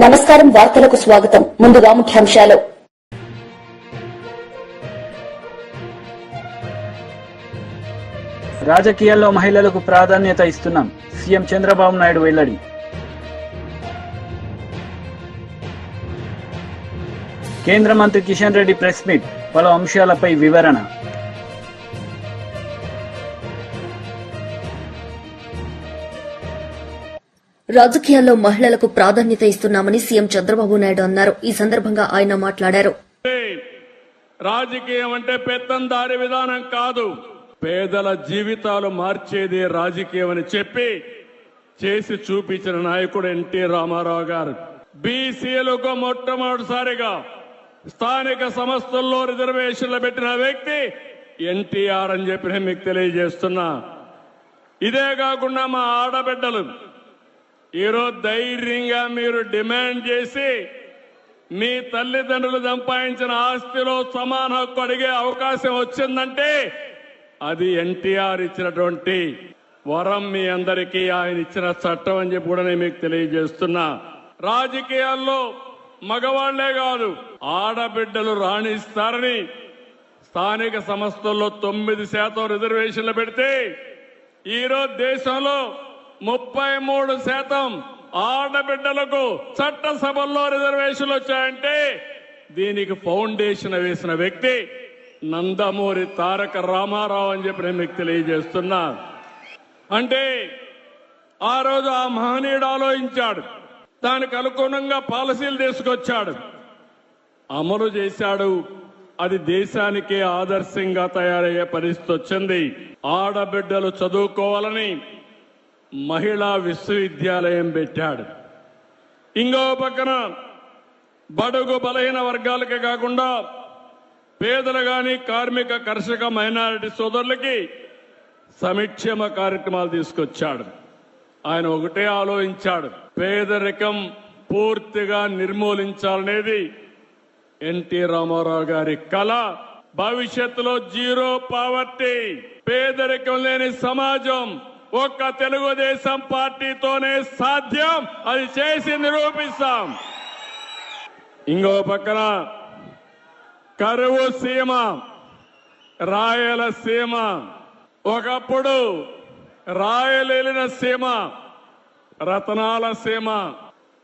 నమస్కారం. వార్తలకు స్వాగతం. ముందుగా ముఖ్యాంశాలు. రాజకీయాల్లో మహిళలకు ప్రాధాన్యత ఇస్తున్నాం. సీఎం చంద్రబాబు నాయుడు వెల్లడి. కేంద్ర మంత్రి కిషన్ రెడ్డి ప్రెస్ మీట్, పలు అంశాలపై వివరణ. రాజకీయాల్లో మహిళలకు ప్రాధాన్యత ఇస్తున్నామని సీఎం చంద్రబాబు నాయుడు అన్నారు. ఈ సందర్భంగా ఆయన మాట్లాడారు. రాజకీయం అంటే పెత్తందారి విధానం కాదు, పేదల జీవితాలు మార్చేది రాజకీయం అని చెప్పి చేసి చూపించిన నాయకుడు ఎన్టీ రామారావు గారు. బీసీలకు మొట్టమొదటిసారిగా స్థానిక సంస్థల్లో రిజర్వేషన్లు పెట్టిన వ్యక్తి ఎన్టీఆర్ అని చెప్పి నేను మీకు తెలియజేస్తున్నా. ఇదే కాకుండా మా ఆడబిడ్డలు ఈరోజు ధైర్యంగా మీరు డిమాండ్ చేసి మీ తల్లిదండ్రులు సంపాదించిన ఆస్తిలో సమాన హక్కు అడిగే అవకాశం వచ్చిందంటే అది ఎన్టీఆర్ ఇచ్చినటువంటి వరం. మీ అందరికీ ఆయన ఇచ్చిన చట్టం అని చెప్పి కూడా నేను మీకు తెలియజేస్తున్నా. రాజకీయాల్లో మగవాళ్లే కాదు, ఆడబిడ్డలు రాణిస్తారని స్థానిక సంస్థల్లో 9% రిజర్వేషన్లు పెడితే ఈరోజు దేశంలో 33% ఆడబిడ్డలకు చట్టసభల్లో రిజర్వేషన్లు వచ్చాయంటే దీనికి ఫౌండేషన్ వేసిన వ్యక్తి నందమూరి తారక రామారావు అని చెప్పి నేను మీకు తెలియజేస్తున్నా. అంటే ఆ రోజు ఆ మహనీయుడు ఆలోచించాడు, దానికి అనుగుణంగా పాలసీలు తీసుకొచ్చాడు, అమలు చేశాడు. అది దేశానికే ఆదర్శంగా తయారయ్యే పరిస్థితి వచ్చింది. ఆడబిడ్డలు చదువుకోవాలని మహిళా విశ్వవిద్యాలయం పెట్టాడు. ఇంకో పక్కన బడుగు బలహీన వర్గాలకే కాకుండా పేదలు గాని, కార్మిక, కర్షక, మైనారిటీ సోదరులకి సంక్షేమ కార్యక్రమాలు తీసుకొచ్చాడు. ఆయన ఒకటే ఆలోచించాడు, పేదరికం పూర్తిగా నిర్మూలించాలనేది ఎన్టీ రామారావు గారి కళ. భవిష్యత్తులో జీరో పావర్టీ, పేదరికం లేని సమాజం ఒక్క తెలుగుదేశం పార్టీతోనే సాధ్యం. అది చేసి నిరూపిస్తాం. ఇంకో పక్కన కరువు సీమ, రాయలసీమ, ఒకప్పుడు రాయలేలిన సీమ, రతనాల సీమ,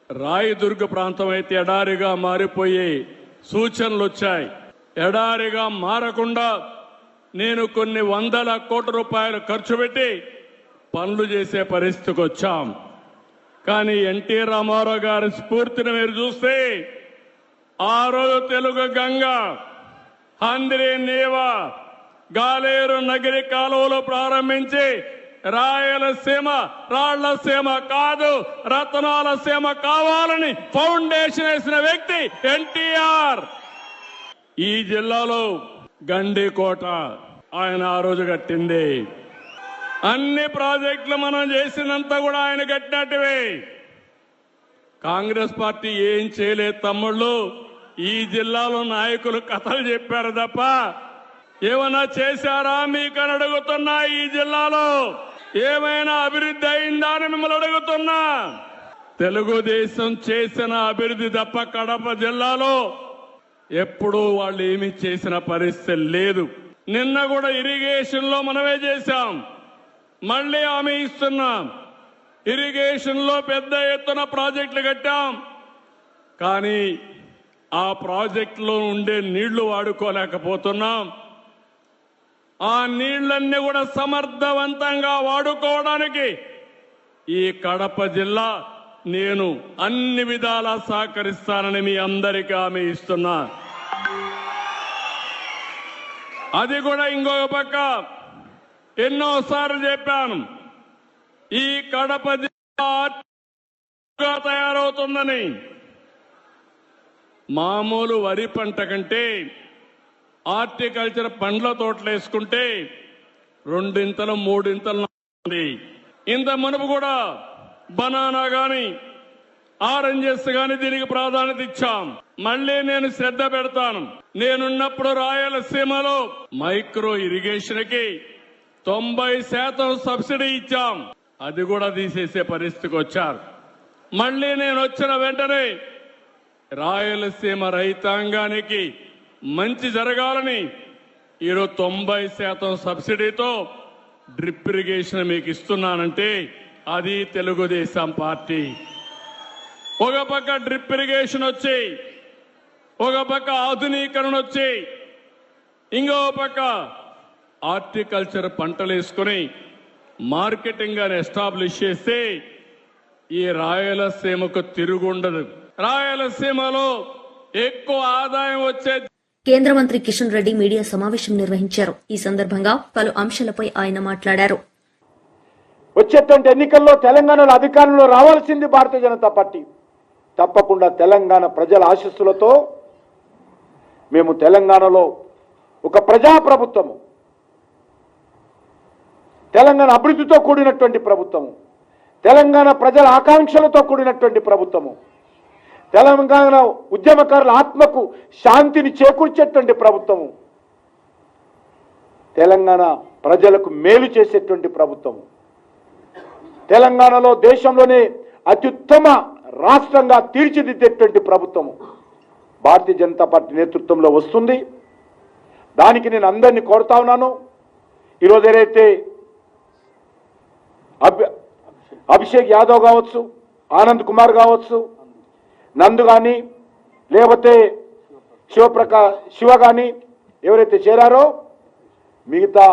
రాయదుర్గ ప్రాంతం అయితే ఎడారిగా మారిపోయే సూచనలు వచ్చాయి. ఎడారిగా మారకుండా నేను కొన్ని వందల కోట్ల రూపాయలు ఖర్చు పెట్టి పనులు చేసే పరిస్థితికి వచ్చాం. కానీ ఎన్టీ రామారావు గారి స్ఫూర్తిని మీరు చూస్తే ఆ రోజు తెలుగు గంగ, హంద్రి నీవ, గాలేరు నగిరి కాలువలు ప్రారంభించి రాయలసీమ రాళ్లసీమ కాదు రతనాల సీమ కావాలని ఫౌండేషన్ వేసిన వ్యక్తి ఎన్టీఆర్. ఈ జిల్లాలో గండికోట ఆయన ఆ రోజు కట్టింది. అన్ని ప్రాజెక్టులు మనం చేసినంత కూడా ఆయన కట్టినట్టువే. కాంగ్రెస్ పార్టీ ఏం చేయలేదు తమ్ముళ్ళు. ఈ జిల్లాలో నాయకులు కథలు చెప్పారు తప్ప ఏమైనా చేశారా మీకని అడుగుతున్నా. ఈ జిల్లాలో ఏమైనా అభివృద్ధి అయిందా అని మిమ్మల్ని అడుగుతున్నా. తెలుగుదేశం చేసిన అభివృద్ధి తప్ప కడప జిల్లాలో ఎప్పుడూ వాళ్ళు ఏమీ చేసిన పరిస్థితి లేదు. నిన్న కూడా ఇరిగేషన్ లో మనమే చేశాం, మళ్లీ హామీ ఇస్తున్నాం. ఇరిగేషన్ లో పెద్ద ఎత్తున ప్రాజెక్టులు కట్టాం. కానీ ఆ ప్రాజెక్టులో ఉండే నీళ్లు వాడుకోలేకపోతున్నాం. ఆ నీళ్లన్నీ కూడా సమర్థవంతంగా వాడుకోవడానికి ఈ కడప జిల్లా నేను అన్ని విధాలా సహకరిస్తానని మీ అందరికీ హామీ ఇస్తున్నా. అది కూడా ఇంకొక పక్క ఎన్నోసార్లు చెప్పాను, ఈ కడప జిల్లా తయారవుతుందని. మామూలు వరి పంట కంటే హార్టికల్చర్ పండ్ల తోటలు వేసుకుంటే 2 ఇంతలు 3 ఇంతలు ఉంది. ఇంత మునుపు కూడా బనానా గాని, ఆరెంజెస్ గాని దీనికి ప్రాధాన్యత ఇచ్చాం. మళ్లీ నేను శ్రద్ధ పెడతాను. నేనున్నప్పుడు రాయలసీమలో మైక్రో ఇరిగేషన్ కి 90% సబ్సిడీ ఇచ్చాం. అది కూడా తీసేసే పరిస్థితికి వచ్చారు. మళ్ళీ నేను వచ్చిన వెంటనే రాయలసీమ రైతాంగానికి మంచి జరగాలని ఈరోజు 90% సబ్సిడీతో డ్రిప్ ఇరిగేషన్ మీకు ఇస్తున్నానంటే అది తెలుగుదేశం పార్టీ. ఒక పక్క డ్రిప్ ఇరిగేషన్ వచ్చి, ఒక పక్క ఆధునీకరణ వచ్చి, ఇంకో పక్క హార్టికల్చర్ పంటలు వేసుకుని మార్కెటింగ్ అని ఎస్టాబ్లిష్ చేస్తే ఈ రాయలసీమకు తిరుగుండదు. రాయలసీమలో ఎక్కువ ఆదాయం వచ్చే కేంద్ర మంత్రి కిషన్ రెడ్డి మీడియా సమావేశం నిర్వహించారు. ఈ సందర్భంగా పలు అంశాలపై ఆయన మాట్లాడారు. వచ్చేటువంటి ఎన్నికల్లో తెలంగాణలో అధికారంలో రావాల్సింది భారతీయ జనతా పార్టీ. తప్పకుండా తెలంగాణ ప్రజల ఆశీస్సులతో మేము తెలంగాణలో ఒక ప్రజాప్రభుత్వము, తెలంగాణ అభివృద్ధితో కూడినటువంటి ప్రభుత్వము, తెలంగాణ ప్రజల ఆకాంక్షలతో కూడినటువంటి ప్రభుత్వము, తెలంగాణ ఉద్యమకారుల ఆత్మకు శాంతిని చేకూర్చేటువంటి ప్రభుత్వము, తెలంగాణ ప్రజలకు మేలు చేసేటువంటి ప్రభుత్వము, తెలంగాణలో దేశంలోనే అత్యుత్తమ రాష్ట్రంగా తీర్చిదిద్దేటువంటి ప్రభుత్వము భారతీయ జనతా పార్టీ నేతృత్వంలో వస్తుంది. దానికి నేను అందరినీ కోరుతా ఉన్నాను. ఈరోజు ఏదైతే అభిషేక్ యాదవ్ కావచ్చు, ఆనంద్ కుమార్ కావచ్చు, నందు కానీ లేకపోతే శివ కానీ ఎవరైతే చేరారో మిగతా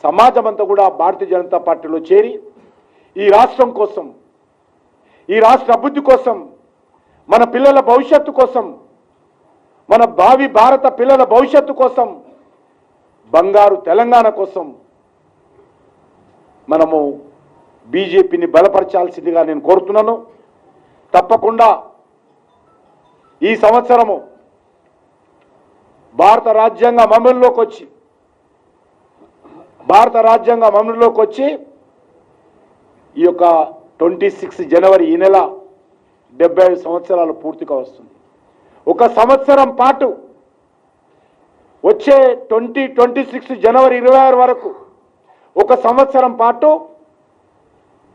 సమాజం అంతా కూడా భారతీయ జనతా పార్టీలో చేరి ఈ రాష్ట్రం కోసం, ఈ రాష్ట్ర అభివృద్ధి కోసం, మన పిల్లల భవిష్యత్తు కోసం, మన భావి భారత పిల్లల భవిష్యత్తు కోసం, బంగారు తెలంగాణ కోసం మనము బీజేపీని బలపరచాల్సిందిగా నేను కోరుతున్నాను. తప్పకుండా ఈ సంవత్సరము భారత రాజ్యాంగం అమలులోకి వచ్చి ఈ యొక్క 26 జనవరి ఈ నెల 75 సంవత్సరాలు పూర్తిగా వస్తుంది. ఒక సంవత్సరం పాటు వచ్చే 2026 జనవరి 26 వరకు ఒక సంవత్సరం పాటు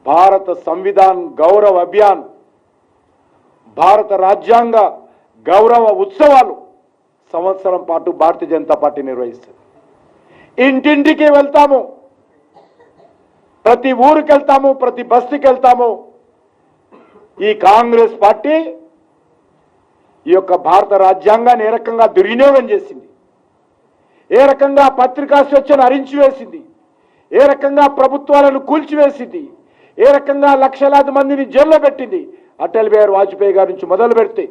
భారత సంవిధాన్ గౌరవ అభియాన్, భారత రాజ్యాంగ గౌరవ ఉత్సవాలు సంవత్సరం పాటు భారతీయ జనతా పార్టీ నిర్వహిస్తుంది. ఇంటింటికి వెళ్తాము, ప్రతి ఊరికి వెళ్తాము, ప్రతి బస్తీకి వెళ్తాము. ఈ కాంగ్రెస్ పార్టీ ఈ యొక్క భారత రాజ్యాంగాన్ని ఏ రకంగా దుర్వినియోగం చేసింది, ఏ రకంగా పత్రికా స్వేచ్ఛను హరించివేసింది, ఏ రకంగా ప్రభుత్వాలను కూల్చివేసింది, ఏ రకంగా లక్షలాది మందిని జైల్లో పెట్టింది. అటల్ బిహారీ వాజ్పేయి గారి నుంచి మొదలు పెడితే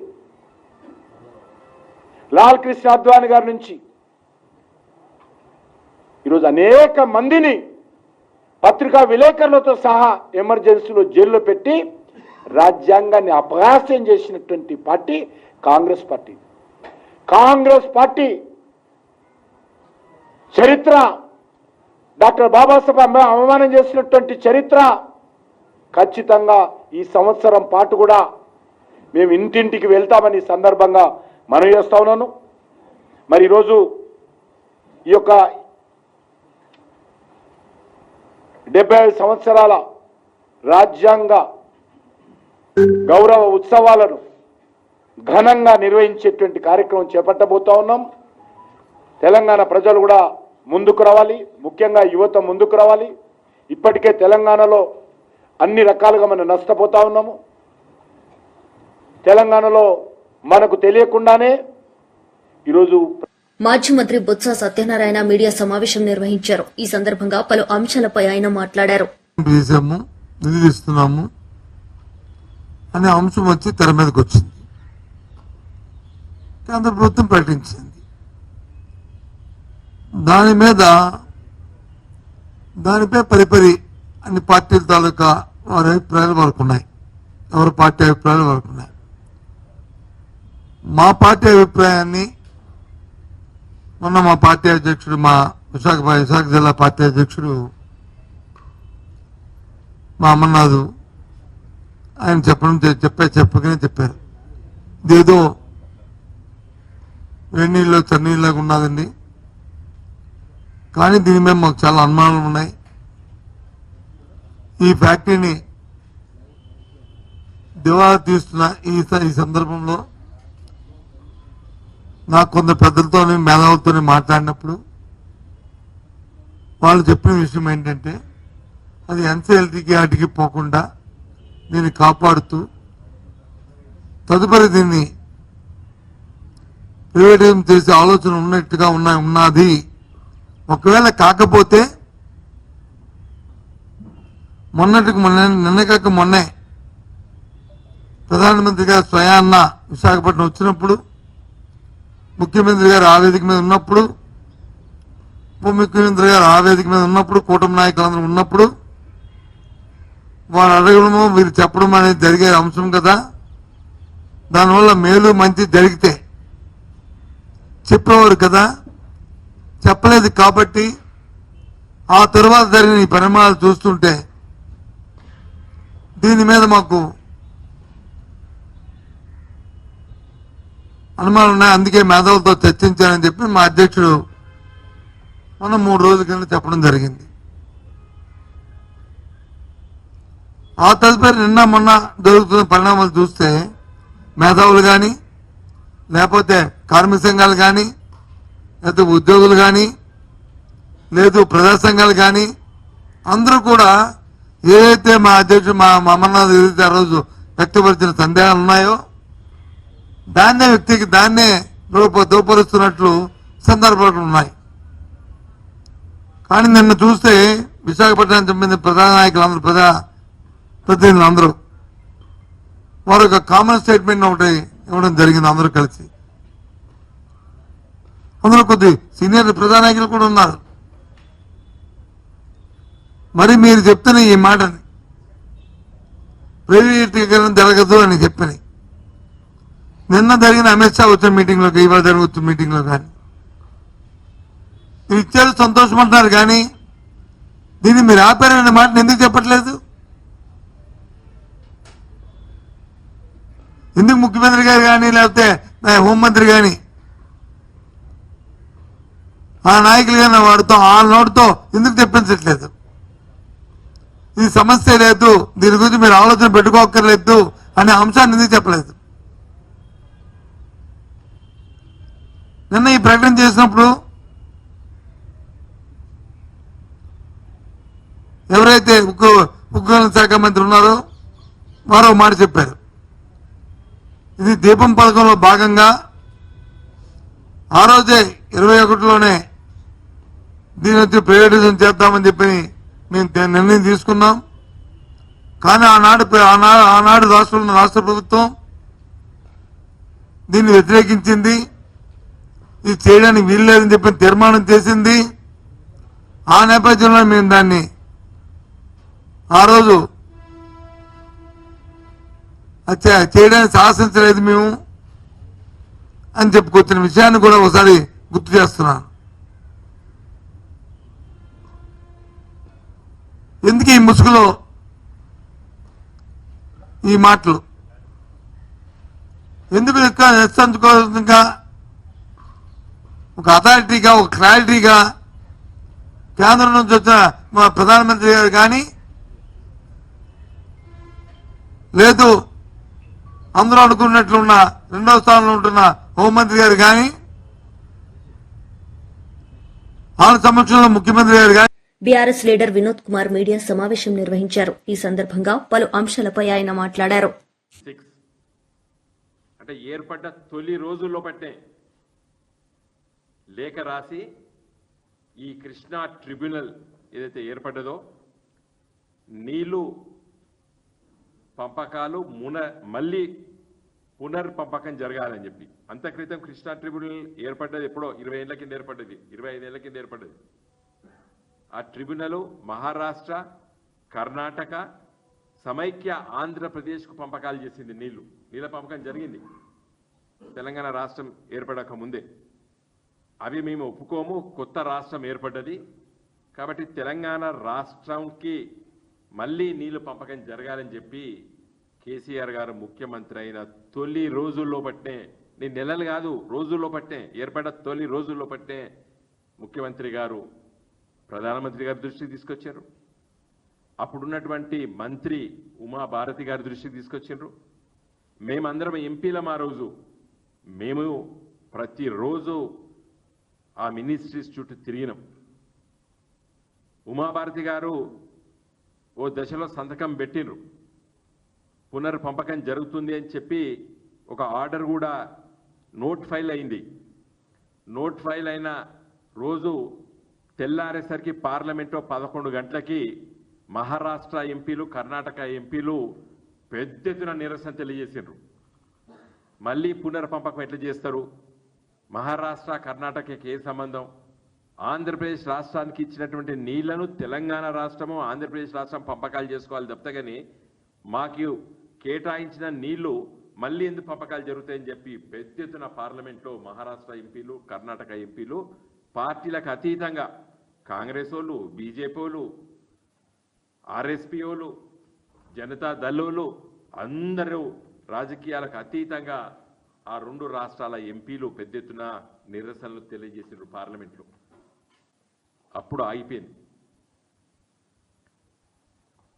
లాల్ కృష్ణ అద్వానీ గారి నుంచి ఈరోజు అనేక మందిని పత్రికా విలేకరులతో సహా ఎమర్జెన్సీలో జైల్లో పెట్టి రాజ్యాంగాన్ని అపహాస్యం చేసినటువంటి party Congress party. Congress party చరిత్ర, డాక్టర్ బాబాసాహెబ్ అవమానం చేసినటువంటి చరిత్ర ఖచ్చితంగా ఈ సంవత్సరం పాటు కూడా మేము ఇంటింటికి వెళ్తామని సందర్భంగా మనవి చేస్తా ఉన్నాను. మరి ఈరోజు ఈ యొక్క 75 సంవత్సరాల రాజ్యాంగ గౌరవ ఉత్సవాలను ఘనంగా నిర్వహించేటువంటి కార్యక్రమం చేపట్టబోతా ఉన్నాం. తెలంగాణ ప్రజలు కూడా ముందుకు రావాలి, ముఖ్యంగా యువత ముందుకు రావాలి. ఇప్పటికే తెలంగాణలో అన్ని రకాలుగా మనం నష్టపోతా ఉన్నాము. తెలంగాణలో మనకు తెలియకుండానే ఈరోజు మాజీ మంత్రి బొత్స సత్యనారాయణ మీడియా సమావేశం నిర్వహించారు. ఈ సందర్భంగా పలు అంశాలపై ఆయన మాట్లాడారు. నిధులు ఇస్తున్నాము అనే అంశం వచ్చి తెర మీదకి వచ్చింది. కేంద్ర ప్రభుత్వం ప్రకటించింది. దానిపై పరిపరి అన్ని పార్టీల తాలూకా వారి అభిప్రాయాలు వరకు ఉన్నాయి, ఎవరి పార్టీ అభిప్రాయాలు వరకు ఉన్నాయి. మా పార్టీ అభిప్రాయాన్ని మొన్న మా పార్టీ అధ్యక్షుడు, మా విశాఖ జిల్లా పార్టీ అధ్యక్షుడు మా అమర్నాథ్ ఆయన చెప్పగానే చెప్పారు, ఇదేదో వేణీళ్ళు చన్నీళ్ళగా ఉన్నదండి, కానీ దీని మీద మాకు చాలా అనుమానాలు ఉన్నాయి. ఈ ఫ్యాక్టరీని దివాలా తీస్తున్న ఈ సందర్భంలో నాకు కొందరు పెద్దలతోని మేధావులతోని మాట్లాడినప్పుడు వాళ్ళు చెప్పిన విషయం ఏంటంటే అది ఎన్సీఎల్టీకి వాటికి పోకుండా దీన్ని కాపాడుతూ తదుపరి దీన్ని ప్రైవేటైజేషన్ చేసే ఆలోచన ఉన్నట్టుగా ఉన్నది. ఒకవేళ కాకపోతే నిన్న కాక మొన్నే ప్రధానమంత్రి గారు స్వయాన్న విశాఖపట్నం వచ్చినప్పుడు, ముఖ్యమంత్రి గారు ఆ వేదిక మీద ఉన్నప్పుడు, ఉప ముఖ్యమంత్రి గారు ఆ వేదిక మీద ఉన్నప్పుడు, కూటమి నాయకులందరూ ఉన్నప్పుడు వారు అడగడము వీరు చెప్పడం అనేది జరిగే అంశం కదా. దానివల్ల మేలు మంచి జరిగితే చెప్పేవారు కదా. చెప్పలేదు కాబట్టి ఆ తర్వాత జరిగిన ఈ పరిణామాలు చూస్తుంటే దీని మీద మాకు అనుమానం ఉన్నాయి. అందుకే మేధావులతో చర్చించానని చెప్పి మా అధ్యక్షుడు మనం 3 రోజుల కింద చెప్పడం జరిగింది. ఆ తదుపరి నిన్న మొన్న జరుగుతున్న పరిణామాలు చూస్తే మేధావులు కానీ, లేకపోతే కార్మిక సంఘాలు కానీ, లేకపోతే ఉద్యోగులు కానీ, లేదు ప్రజా సంఘాలు కానీ అందరూ కూడా ఏదైతే మా అధ్యక్షుడు మా అమర్నాథ్ ఏదైతే ఆ రోజు వ్యక్తపరిచిన సందేహాలు ఉన్నాయో దాన్నే దోపరుస్తున్నట్లు సందర్భాలు ఉన్నాయి. కానీ నిన్న చూస్తే విశాఖపట్నానికి సంబంధించిన ప్రధాన నాయకులందరూ ప్రతినిధులందరూ వారు ఒక కామన్ స్టేట్మెంట్ ఒకటి ఇవ్వడం జరిగింది. అందరూ కలిసి అందులో కొద్ది సీనియర్ ప్రధాన నాయకులు కూడా ఉన్నారు. మరి మీరు చెప్తున్న ఈ మాటని ప్రైవేటీకరణ జరగదు అని చెప్పని నిన్న జరిగిన అమిత్ షా వచ్చిన మీటింగ్లో, ఇవాళ జరుగుతున్న మీటింగ్లో కానీ మీరు ఇచ్చారు సంతోషమంటున్నారు. కానీ దీన్ని మీరు ఆపారనే మాటను ఎందుకు చెప్పట్లేదు? ఎందుకు ముఖ్యమంత్రి గారు కానీ, లేకపోతే హోంమంత్రి కానీ, ఆ నాయకులు కానీ వాడితో ఆ నోటితో ఎందుకు తెప్పించట్లేదు? ఇది సమస్య లేదు, దీని గురించి మీరు ఆలోచన పెట్టుకోక్కర్లేదు అనే అంశాన్ని ఎందుకు చెప్పలేదు? నిన్న ఈ ప్రకటన చేసినప్పుడు ఎవరైతే ఉక్కు శాఖ మంత్రి ఉన్నారో వారో మాట చెప్పారు. ఇది దీపం పథకంలో భాగంగా ఆ రోజే 21లోనే దీని వచ్చి ప్రైవేటైజేషన్ చేద్దామని చెప్పి మేము నిర్ణయం తీసుకున్నాం. కానీ ఆనాడు రాష్ట్ర ప్రభుత్వం దీన్ని వ్యతిరేకించింది. ఇది చేయడానికి వీల్లేదని చెప్పి తీర్మానం చేసింది. ఆ నేపథ్యంలో మేము దాన్ని ఆ రోజు చేయడానికి సాహసించలేదు మేము అని చెప్పుకొచ్చిన విషయాన్ని కూడా ఒకసారి గుర్తు చేస్తున్నాను. ఎందుకు ఈ ముసుగులో ఈ మాటలు? ఎందుకు నిస్సంకోచంగా ఒక అథారిటీగా, ఒక క్లారిటీగా కేంద్రం నుంచి వచ్చిన మా ప్రధానమంత్రి గారు కానీ, లేదు అందరూ అనుకున్నట్లున్న 2వ స్థానంలో ఉంటున్న హోంమంత్రి గారు కానీ, ఆయన సమక్షంలో ముఖ్యమంత్రి గారు కానీ BRS leader Vinod Kumar media సమావేశం నిర్వహించారు. ఈ సందర్భంగా పలు అంశాలపై ఆయన మాట్లాడారు. అంటే ఏర్పడ్డ తొలి రోజుల్లో పట్టే లేఖ రాసి ఈ కృష్ణా ట్రిబ్యునల్ ఏదైతే ఏర్పడ్డదో నీళ్లు పంపకాలు మళ్ళీ పునర్పంపకం జరగాలని చెప్పి, అంత క్రితం కృష్ణా ట్రిబ్యునల్ ఏర్పడ్డది ఎప్పుడో 20 ఏళ్ల కింద ఏర్పడ్డది, 25 ఏళ్ల కింద ఏర్పడ్డది. ఆ ట్రిబ్యునల్ మహారాష్ట్ర, కర్ణాటక, సమైక్య ఆంధ్రప్రదేశ్కు పంపకాలు చేసింది. నీళ్ళ పంపకం జరిగింది తెలంగాణ రాష్ట్రం ఏర్పడక ముందే. అవి మేము ఒప్పుకోము, కొత్త రాష్ట్రం ఏర్పడ్డది కాబట్టి తెలంగాణ రాష్ట్రంకి మళ్ళీ నీళ్లు పంపకం జరగాలని చెప్పి కేసీఆర్ గారు ముఖ్యమంత్రి అయిన తొలి రోజుల్లో పట్టే, నేను నెలలు కాదు రోజుల్లో పట్టే, ఏర్పడ్డ తొలి రోజుల్లో పట్టే ముఖ్యమంత్రి గారు ప్రధానమంత్రి గారి దృష్టికి తీసుకొచ్చారు. అప్పుడున్నటువంటి మంత్రి ఉమాభారతి గారి దృష్టికి తీసుకొచ్చారు. మేమందరం ఎంపీలం ఆ రోజు. మేము ప్రతిరోజు ఆ మినిస్ట్రీస్ చుట్టూ తిరిగినాం. ఉమాభారతి గారు ఓ దశలో సంతకం పెట్టినరు, పునర్పంపకం జరుగుతుంది అని చెప్పి ఒక ఆర్డర్ కూడా నోట్ ఫైల్ అయింది. నోట్ ఫైల్ అయిన రోజు తెల్లారేసరికి పార్లమెంట్లో 11 గంటలకి మహారాష్ట్ర ఎంపీలు, కర్ణాటక ఎంపీలు పెద్ద ఎత్తున నిరసన తెలియజేసిండ్రు. మళ్ళీ పునర్పంపకం ఎట్లా చేస్తారు? మహారాష్ట్ర కర్ణాటకకి ఏ సంబంధం? ఆంధ్రప్రదేశ్ రాష్ట్రానికి ఇచ్చినటువంటి నీళ్లను తెలంగాణ రాష్ట్రము, ఆంధ్రప్రదేశ్ రాష్ట్రం పంపకాలు చేసుకోవాలి తప్పగాని మాకు కేటాయించిన నీళ్లు మళ్ళీ ఎందుకు పంపకాలు జరుగుతాయని చెప్పి పెద్ద ఎత్తున పార్లమెంట్లో మహారాష్ట్ర ఎంపీలు, కర్ణాటక ఎంపీలు పార్టీలకు అతీతంగా కాంగ్రెస్ వాళ్ళు, బీజేపీ వాళ్ళు, ఆర్ఎస్పీ వాళ్ళు, జనతా దళోళ్ళు అందరూ రాజకీయాలకు అతీతంగా ఆ 2 రాష్ట్రాల ఎంపీలు పెద్ద ఎత్తున నిరసనలు తెలియజేసారు పార్లమెంట్లో. అప్పుడు ఆగిపోయింది.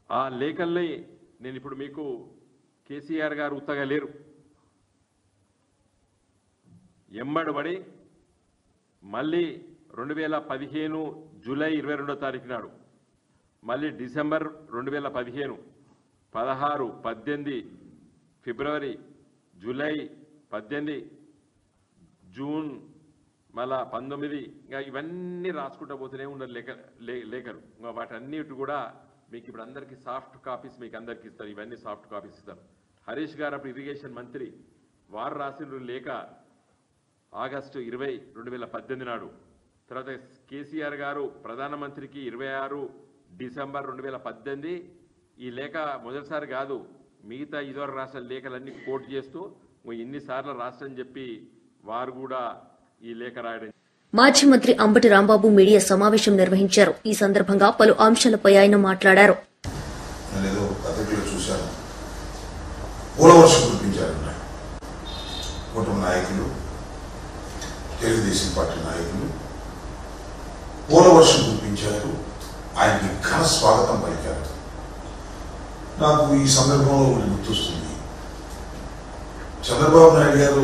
ఆ లేఖల్ని నేను ఇప్పుడు మీకు, కేసీఆర్ గారు ఉత్తగా లేరు, ఎంబడబడి మళ్ళీ 2015 జూలై 22వ తారీఖు నాడు, మళ్ళీ డిసెంబర్ 2015, 16, 18, ఫిబ్రవరి, జూలై 18, జూన్, మళ్ళా 19, ఇంకా ఇవన్నీ రాసుకుంటూ పోతూనే ఉన్నారు లేఖలు. ఇంకా వాటన్నిటి కూడా మీకు ఇప్పుడు అందరికీ సాఫ్ట్ కాపీస్ మీకు అందరికీ ఇస్తారు. ఇవన్నీ సాఫ్ట్ కాపీస్ ఇస్తారు. హరీష్ గారు అప్పుడు ఇరిగేషన్ మంత్రి, వారు రాసిన లేఖ ఆగస్టు 20, 2018 నాడు. తర్వాత కేసీఆర్ గారు ప్రధానమంత్రికి 26 డిసెంబర్ 2018. ఈ లేఖ మొదటిసారి కాదు, మిగతా ఇదివరకు రాష్ట్ర లేఖలన్నీ కోట్ చేస్తూ ఇన్నిసార్లు రాష్ట్రని చెప్పి వారు కూడా ఈ లేఖ రాయడం. మాజీ మంత్రి అంబటి రాంబాబు మీడియా సమావేశం నిర్వహించారు. ఈ సందర్భంగా పలు అంశాలపై ఆయన మాట్లాడారు. నేనేదో పత్రికలో చూశాను, పూలవర్షం కురిపించారన్న కుటుంబ నాయకులు, తెలుగుదేశం పార్టీ నాయకులు పూలవర్షం కురిపించారు. ఆయనకి ఘన స్వాగతం పలికారు. నాకు ఈ సందర్భంలో ఒకటి గుర్తొస్తుంది. చంద్రబాబు నాయుడు గారు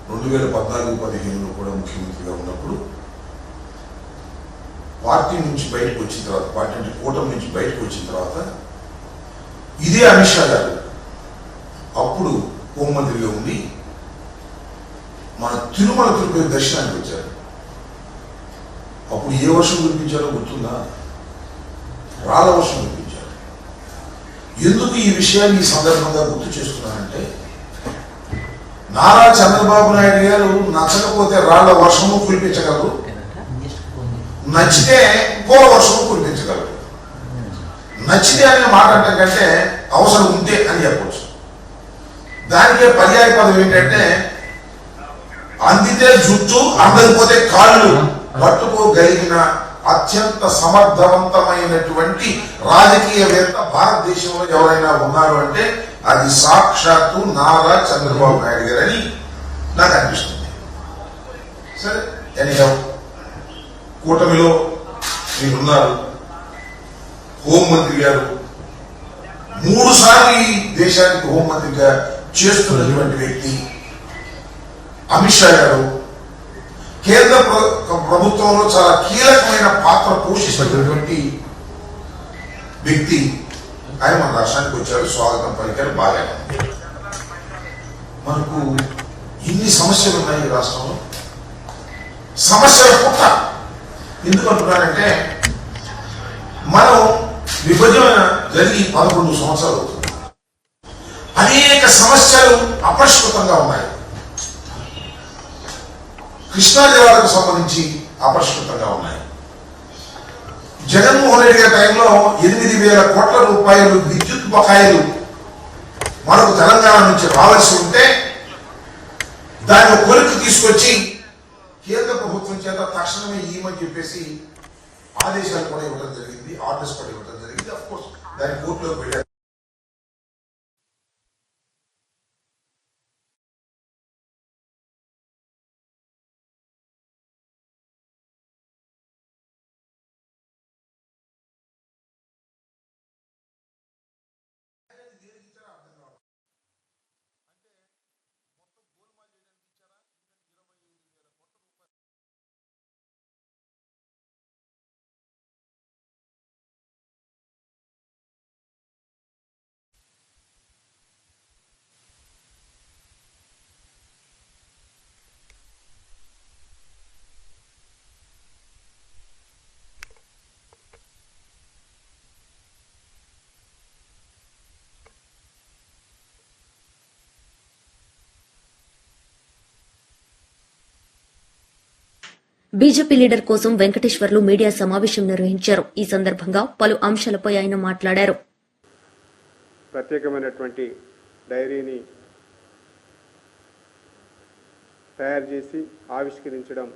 2014-15లో కూడా ముఖ్యమంత్రిగా ఉన్నప్పుడు పార్టీ నుంచి బయటకు వచ్చిన తర్వాత, పార్టీ అంటే కూటమి నుంచి బయటకు వచ్చిన తర్వాత, ఇదే అమిత్ షా గారు అప్పుడు హోంమంత్రిగా ఉండి మన తిరుమల తిరుపతి దర్శనానికి వచ్చారు. అప్పుడు ఏ వర్షం కురిపించారో గుర్తుందా? రాళ్ళ వర్షం కురిపించారు. ఎందుకు ఈ విషయాన్ని ఈ సందర్భంగా గుర్తు చేస్తున్నానంటే, నారా చంద్రబాబు నాయుడు గారు నచ్చకపోతే రాళ్ల వర్షము కురిపించగలరు, నచ్చితే పూల వర్షము కురిపించగలరు. నచ్చితే అనే మాట అంటే కంటే అవసరం ఉంటే అని చెప్పవచ్చు. దానికే పర్యాయ పదం ఏంటంటే, అందితే జుట్టు, అందకపోతే కాళ్ళు పట్టుకోగలిగిన అత్యంత సమర్థవంతమైనటువంటి రాజకీయవేత్త భారతదేశంలో ఎవరైనా ఉన్నారు అంటే అది సాక్షాత్తు నారా చంద్రబాబు నాయుడు గారని నాకు అనిపిస్తుంది. సరే, ఎనిహౌ కూటమిలో మీరున్నారు. హోంమంత్రి గారు 3 సార్లు ఈ దేశానికి హోంమంత్రిగా చేస్తున్నటువంటి వ్యక్తి అమిత్ షా గారు కేంద్ర ప్రభుత్వంలో చాలా కీలకమైన పాత్ర పోషిస్తున్నటువంటి వ్యక్తి. ఆయన మన రాష్ట్రానికి వచ్చారు, స్వాగతం పలికారు, బాగా. మనకు ఇన్ని సమస్యలు ఉన్నాయి ఈ రాష్ట్రంలో. సమస్యల పుట్ట ఎందుకు అంటున్నానంటే, మనం విభజన జరిగి 11 సంవత్సరాలు అవుతుంది. అనేక సమస్యలు అపరిష్కృతంగా ఉన్నాయి. కృష్ణా జిల్లాలకు సంబంధించి అపరిష్కృతంగా ఉన్నాయి. జగన్మోహన్ రెడ్డి గారి టైంలో 8,000 కోట్ల రూపాయలు విద్యుత్ బకాయిలు మనకు తెలంగాణ నుంచి రావాల్సి ఉంటే దాన్ని కొలిక్కి తీసుకొచ్చి కేంద్ర ప్రభుత్వం చేత తక్షణమే ఇవ్వమని చెప్పేసి ఆదేశాలు కూడా ఇవ్వడం జరిగింది, ఆర్డర్స్ కూడా ఇవ్వడం జరిగింది. అఫ్ కోర్స్ దాన్ని కోర్టులోకి వెళ్ళారు. బీజేపీ లీడర్ కోసం వెంకటేశ్వర్లు మీడియా సమావేశం నిర్వహించారు. ఈ సందర్భంగా పలు అంశాలపై ఆయన మాట్లాడారు. ప్రత్యేకమైనటువంటి డైరీని తయారు చేసి ఆవిష్కరించడం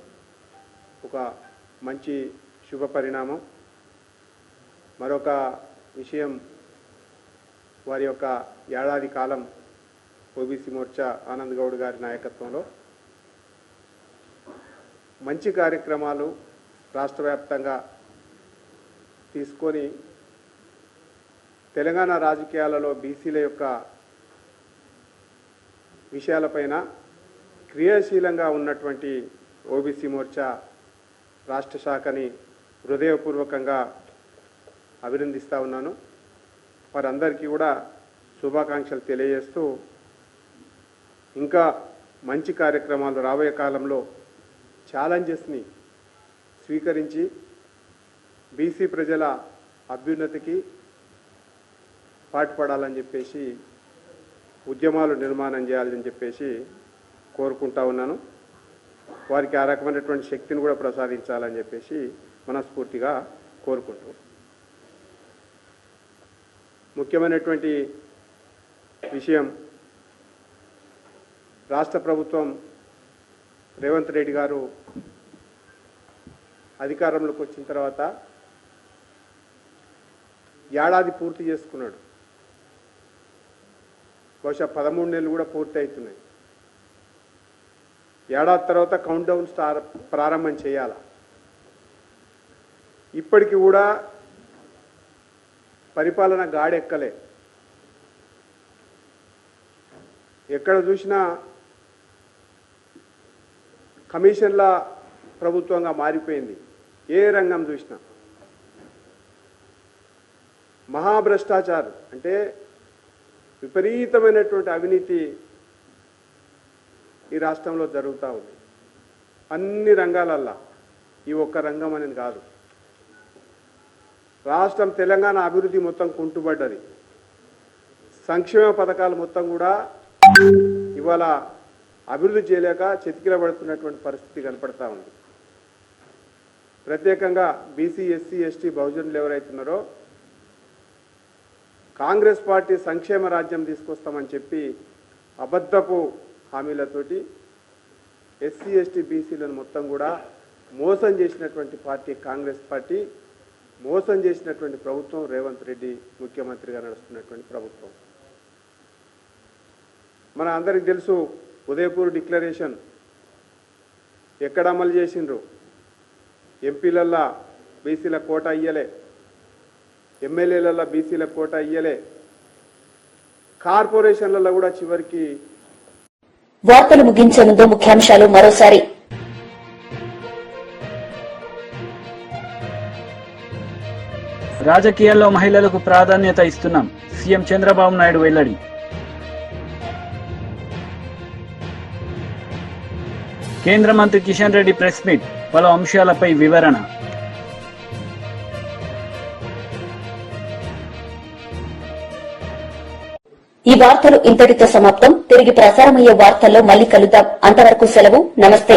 ఒక మంచి శుభ పరిణామం. మరొక విషయం, వారి యొక్క ఏడాది కాలం ఓబీసీ మోర్చా ఆనంద్ గౌడ్ గారి నాయకత్వంలో మంచి కార్యక్రమాలు రాష్ట్ర వ్యాప్తంగా తీసుకొని తెలంగాణ రాజకీయాలలో బీసీల యొక్క విషయాలపైన క్రియాశీలంగా ఉన్నటువంటి ఓబీసీ మోర్చా రాష్ట్ర శాఖని హృదయపూర్వకంగా అభినందిస్తూ ఉన్నాను. వారందరికీ కూడా శుభాకాంక్షలు తెలియజేస్తూ ఇంకా మంచి కార్యక్రమాలు రాబోయే కాలంలో ఛాలెంజెస్ని స్వీకరించి బీసీ ప్రజల అభ్యున్నతికి పాటుపడాలని చెప్పేసి ఉద్యమాలు నిర్మాణం చేయాలని చెప్పేసి కోరుకుంటా ఉన్నాను. వారికి ఆ రకమైనటువంటి శక్తిని కూడా ప్రసాదించాలని చెప్పేసి మనస్ఫూర్తిగా కోరుకుంటూ, ముఖ్యమైనటువంటి విషయం, రాష్ట్ర ప్రభుత్వం రేవంత్ రెడ్డి గారు అధికారంలోకి వచ్చిన తర్వాత ఏడాది పూర్తి చేసుకున్నాడు. బహుశా 13 నెలలు కూడా పూర్తి అవుతున్నాయి. ఏడాది తర్వాత కౌంట్ డౌన్ ప్రారంభం చేయాల. ఇప్పటికి కూడా పరిపాలన గాడెక్కలే. ఎక్కడ చూసినా కమిషన్ల ప్రభుత్వంగా మారిపోయింది. ఏ రంగం చూసినా మహాభ్రష్టాచారం, అంటే విపరీతమైనటువంటి అవినీతి ఈ రాష్ట్రంలో జరుగుతూ ఉంది. అన్ని రంగాలల్లో, ఈ ఒక్క రంగం అనేది కాదు. రాష్ట్రం తెలంగాణ అభివృద్ధి మొత్తం కుంటుపడ్డది. సంక్షేమ పథకాలు మొత్తం కూడా ఇవాళ అభివృద్ధి చేయలేక చితికిలబడుతున్నటువంటి పరిస్థితి కనపడతా ఉంది. ప్రత్యేకంగా బీసీ, ఎస్సీ, ఎస్టీ, బహుజనులు ఎవరైతున్నారో కాంగ్రెస్ పార్టీ సంక్షేమ రాజ్యం తీసుకొస్తామని చెప్పి అబద్ధపు హామీలతోటి ఎస్సీ, ఎస్టీ, బీసీలను మొత్తం కూడా మోసం చేసినటువంటి పార్టీ కాంగ్రెస్ పార్టీ. మోసం చేసినటువంటి ప్రభుత్వం రేవంత్ రెడ్డి ముఖ్యమంత్రిగా నడుస్తున్నటువంటి ప్రభుత్వం. మన అందరికి తెలుసు, ఉదయపూర్ డిక్లరేషన్ ఎక్కడ అమలు చేసిండ్రు? ఎంపీలల్లా బీసీల కోట ఇయ్యలే, ఎమ్మెల్యేలల్లా బీసీల కోట ఇయ్యలే, కార్పొరేషన్లలో కూడా చివరికి. వార్తలు ముగించే ముందు ముఖ్యాంశాలు మరోసారి. రాజకీయాల్లో మహిళలకు ప్రాధాన్యత ఇస్తున్నాం, సీఎం చంద్రబాబు నాయుడు వెల్లడి. కేంద్ర మంత్రి కిషన్ రెడ్డి ప్రెస్ మీట్, పలు అంశాలపై వివరణ. ఈ వార్తలు ఇంతటితో సమాప్తం. తిరిగి ప్రసారమయ్యే వార్తల్లో మళ్లీ కలుద్దాం. అంతవరకు సెలవు. నమస్తే.